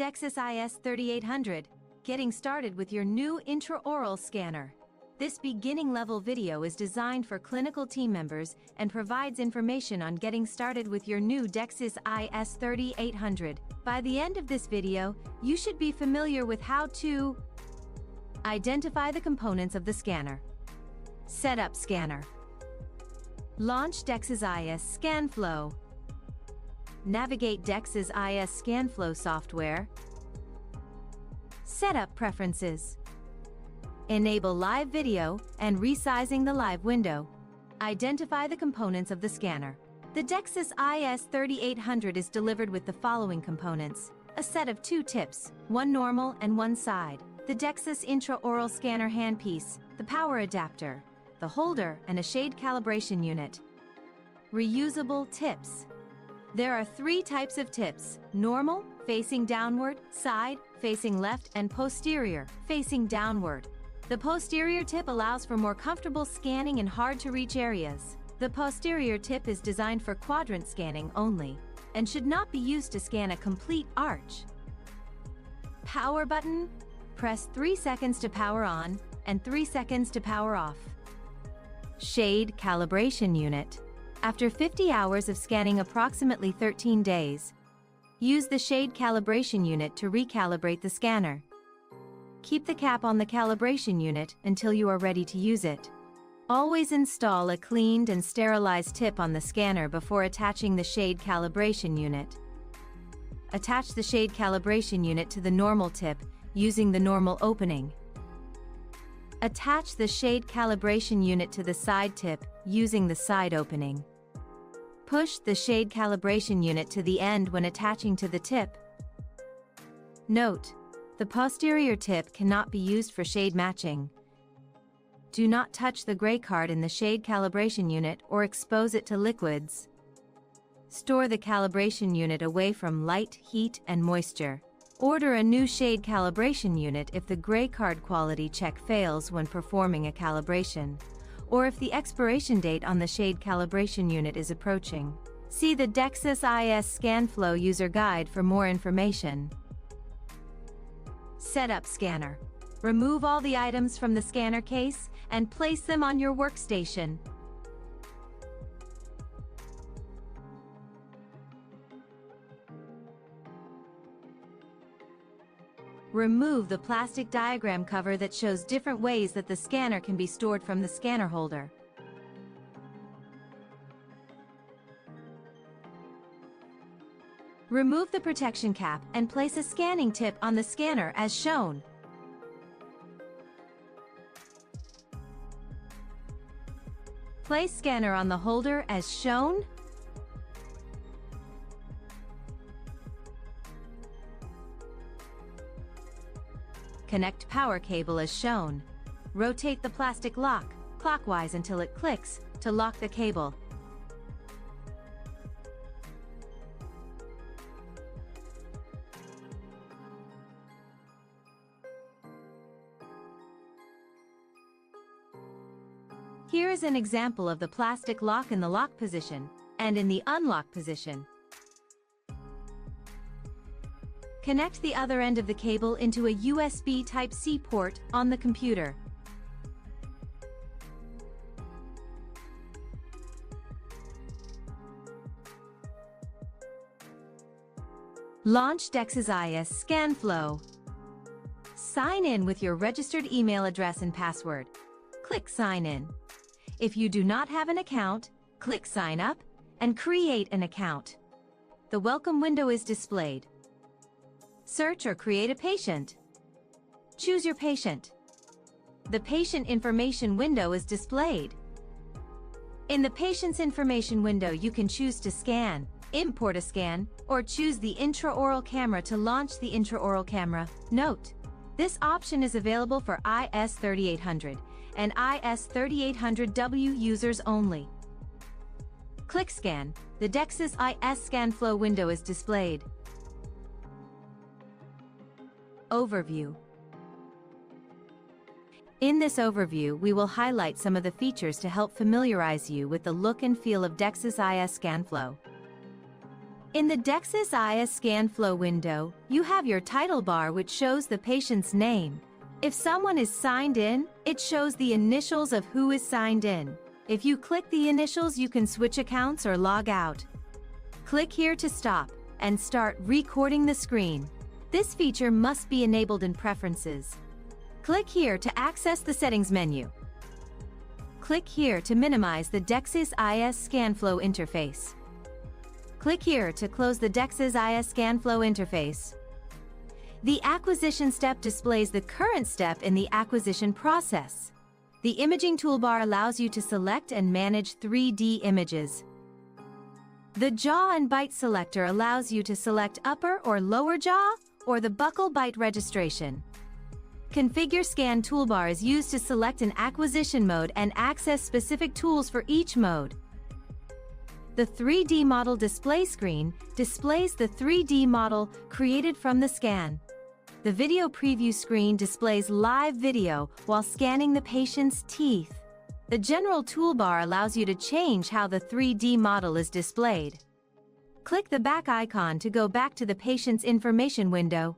DEXIS IS 3800, getting started with your new intraoral scanner. This beginning-level video is designed for clinical team members and provides information on getting started with your new DEXIS IS 3800. By the end of this video, you should be familiar with how to identify the components of the scanner, set up scanner, launch DEXIS IS ScanFlow, navigate DEXIS IS ScanFlow software, set up preferences, enable live video and resizing the live window, identify the components of the scanner. The DEXIS IS 3800 is delivered with the following components: a set of 2 tips, one normal and one side, the DEXIS intraoral scanner handpiece, the power adapter, the holder, and a shade calibration unit. Reusable tips. There are 3 types of tips: normal, facing downward, side, facing left, and posterior, facing downward. The posterior tip allows for more comfortable scanning in hard-to-reach areas. The posterior tip is designed for quadrant scanning only and should not be used to scan a complete arch. Power button. Press 3 seconds to power on and 3 seconds to power off. Shade calibration unit. After 50 hours of scanning approximately 13 days, use the shade calibration unit to recalibrate the scanner. Keep the cap on the calibration unit until you are ready to use it. Always install a cleaned and sterilized tip on the scanner before attaching the shade calibration unit. Attach the shade calibration unit to the normal tip using the normal opening. Attach the shade calibration unit to the side tip using the side opening. Push the shade calibration unit to the end when attaching to the tip. Note: the posterior tip cannot be used for shade matching. Do not touch the gray card in the shade calibration unit or expose it to liquids. Store the calibration unit away from light, heat, and moisture. Order a new shade calibration unit if the gray card quality check fails when performing a calibration, or if the expiration date on the shade calibration unit is approaching. See the DEXIS IS ScanFlow user guide for more information. Set up scanner. Remove all the items from the scanner case and place them on your workstation. Remove the plastic diagram cover that shows different ways that the scanner can be stored from the scanner holder. Remove the protection cap and place a scanning tip on the scanner as shown. Place scanner on the holder as shown. Connect power cable as shown. Rotate the plastic lock clockwise until it clicks to lock the cable. Here is an example of the plastic lock in the lock position and in the unlock position. Connect the other end of the cable into a USB Type-C port on the computer. Launch DEXIS IS ScanFlow. Sign in with your registered email address and password. Click Sign In. If you do not have an account, click Sign Up and create an account. The welcome window is displayed. Search or create a patient. Choose your patient. The patient information window is displayed. In the patient's information window, you can choose to scan, import a scan, or choose the intraoral camera to launch the intraoral camera. Note: this option is available for IS 3800 and IS 3800W users only. Click Scan. The DEXIS IS ScanFlow window is displayed. Overview. In this overview, we will highlight some of the features to help familiarize you with the look and feel of DEXIS IS ScanFlow. In the DEXIS IS ScanFlow window, you have your title bar which shows the patient's name. If someone is signed in, it shows the initials of who is signed in. If you click the initials, you can switch accounts or log out. Click here to stop and start recording the screen. This feature must be enabled in Preferences. Click here to access the Settings menu. Click here to minimize the DEXIS IS ScanFlow interface. Click here to close the DEXIS IS ScanFlow interface. The acquisition step displays the current step in the acquisition process. The imaging toolbar allows you to select and manage 3D images. The jaw and bite selector allows you to select upper or lower jaw or the buccal bite registration. Configure Scan toolbar is used to select an acquisition mode and access specific tools for each mode. The 3D model display screen displays the 3D model created from the scan. The video preview screen displays live video while scanning the patient's teeth. The general toolbar allows you to change how the 3D model is displayed. Click the back icon to go back to the patient's information window.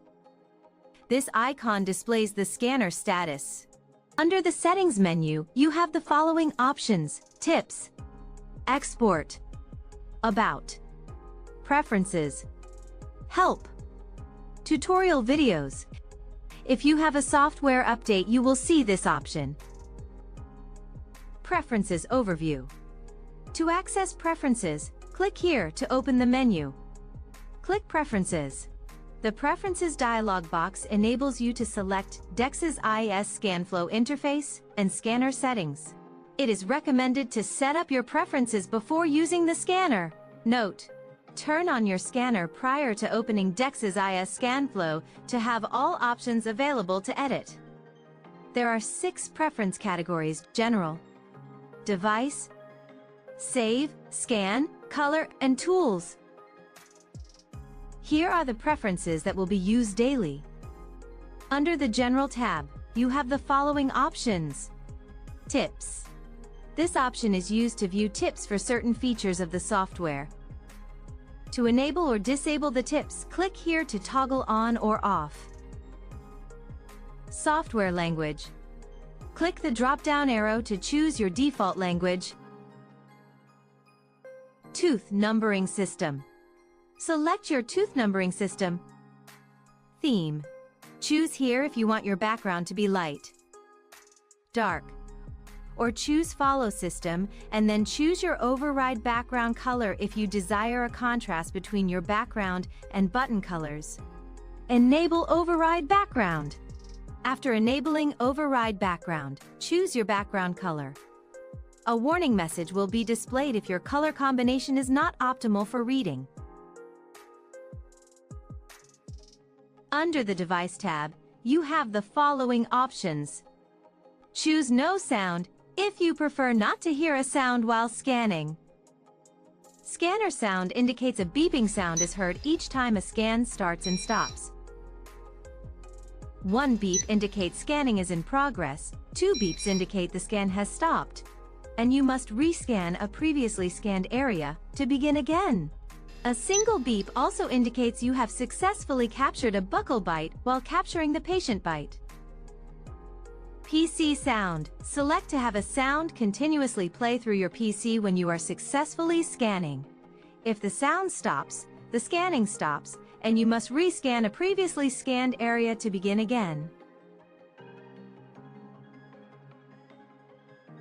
This icon displays the scanner status. Under the Settings menu, you have the following options: Tips, Export, About, Preferences, Help, Tutorial videos. If you have a software update, you will see this option. Preferences overview. To access Preferences, click here to open the menu. Click Preferences. The Preferences dialog box enables you to select DEXIS IS ScanFlow interface and scanner settings. It is recommended to set up your preferences before using the scanner. Note: turn on your scanner prior to opening DEXIS IS ScanFlow to have all options available to edit. There are 6 preference categories: General, Device, Save, Scan, Color, and Tools. Here are the preferences that will be used daily. Under the General tab, you have the following options. Tips. This option is used to view tips for certain features of the software. To enable or disable the tips, click here to toggle on or off. Software language. Click the drop-down arrow to choose your default language. Tooth numbering system. Select your tooth numbering system. Theme. Choose here if you want your background to be light, dark, or choose Follow System, and then choose your override background color if you desire a contrast between your background and button colors. Enable Override Background. After enabling Override Background, choose your background color. A warning message will be displayed if your color combination is not optimal for reading. Under the Device tab, you have the following options. Choose No Sound if you prefer not to hear a sound while scanning. Scanner sound indicates a beeping sound is heard each time a scan starts and stops. 1 beep indicates scanning is in progress, 2 beeps indicate the scan has stopped, and you must rescan a previously scanned area to begin again. A single beep also indicates you have successfully captured a buccal bite while capturing the patient bite. PC sound. Select to have a sound continuously play through your PC when you are successfully scanning. If the sound stops, the scanning stops, and you must rescan a previously scanned area to begin again.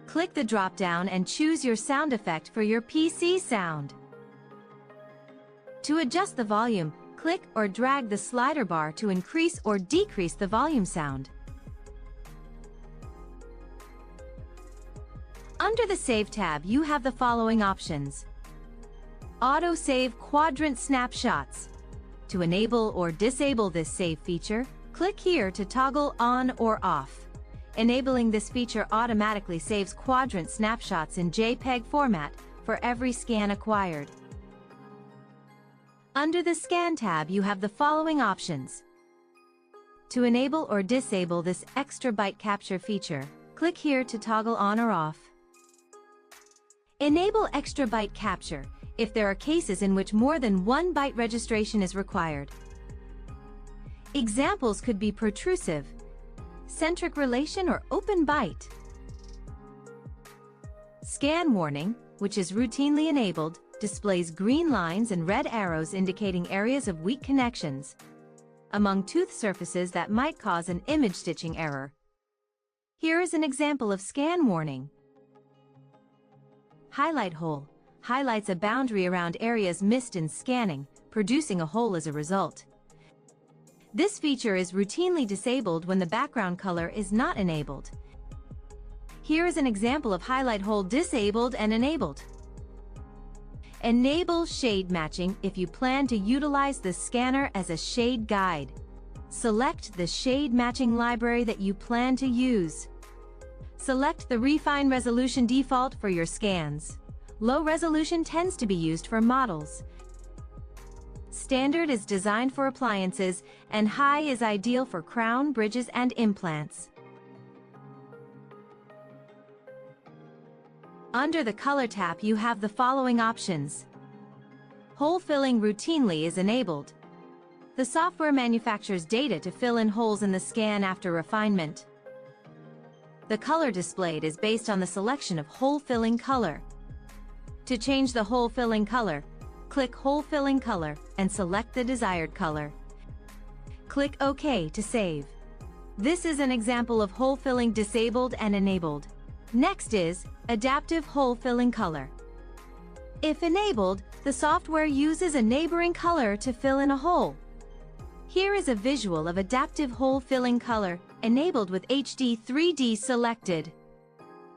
Click the drop-down and choose your sound effect for your PC sound. To adjust the volume, click or drag the slider bar to increase or decrease the volume sound. Under the Save tab, you have the following options. Auto Save Quadrant Snapshots. To enable or disable this save feature, click here to toggle on or off. Enabling this feature automatically saves quadrant snapshots in JPEG format for every scan acquired. Under the Scan tab, you have the following options. To enable or disable this extra byte capture feature, click here to toggle on or off. Enable extra byte capture if there are cases in which more than one byte registration is required. Examples could be protrusive, centric relation, or open byte. Scan warning, which is routinely enabled, displays green lines and red arrows indicating areas of weak connections among tooth surfaces that might cause an image stitching error. Here is an example of scan warning. Highlight hole highlights a boundary around areas missed in scanning, producing a hole as a result. This feature is routinely disabled when the background color is not enabled. Here is an example of highlight hole disabled and enabled. Enable shade matching if you plan to utilize the scanner as a shade guide. Select the shade matching library that you plan to use. Select the Refine Resolution default for your scans. Low resolution tends to be used for models. Standard is designed for appliances, and high is ideal for crown, bridges, and implants. Under the Color tab, you have the following options. Hole filling routinely is enabled. The software manufactures data to fill in holes in the scan after refinement. The color displayed is based on the selection of hole filling color. To change the hole filling color, click Hole Filling Color and select the desired color. Click OK to save. This is an example of hole filling disabled and enabled. Next is Adaptive Hole Filling Color. If enabled, the software uses a neighboring color to fill in a hole. Here is a visual of Adaptive Hole Filling Color, enabled with HD 3D selected.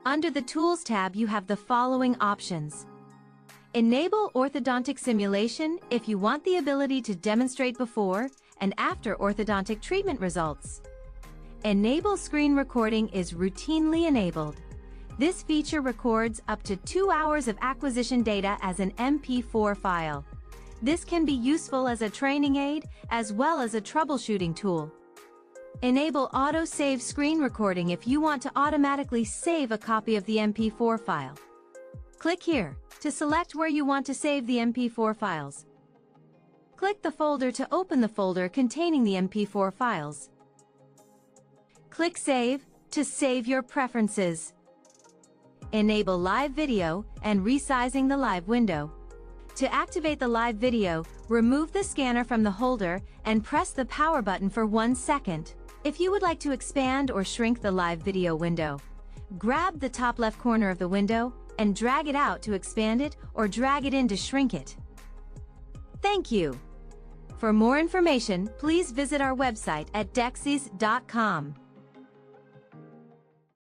Under the Tools tab, you have the following options. Enable orthodontic simulation if you want the ability to demonstrate before and after orthodontic treatment results. Enable screen recording is routinely enabled. This feature records up to 2 hours of acquisition data as an MP4 file. This can be useful as a training aid as well as a troubleshooting tool. Enable auto-save screen recording if you want to automatically save a copy of the MP4 file. Click here to select where you want to save the MP4 files. Click the folder to open the folder containing the MP4 files. Click Save to save your preferences. Enable live video and resizing the live window. To activate the live video, remove the scanner from the holder and press the power button for 1 second. If you would like to expand or shrink the live video window, grab the top left corner of the window and drag it out to expand it or drag it in to shrink it. Thank you. For more information, please visit our website at DEXIS.com.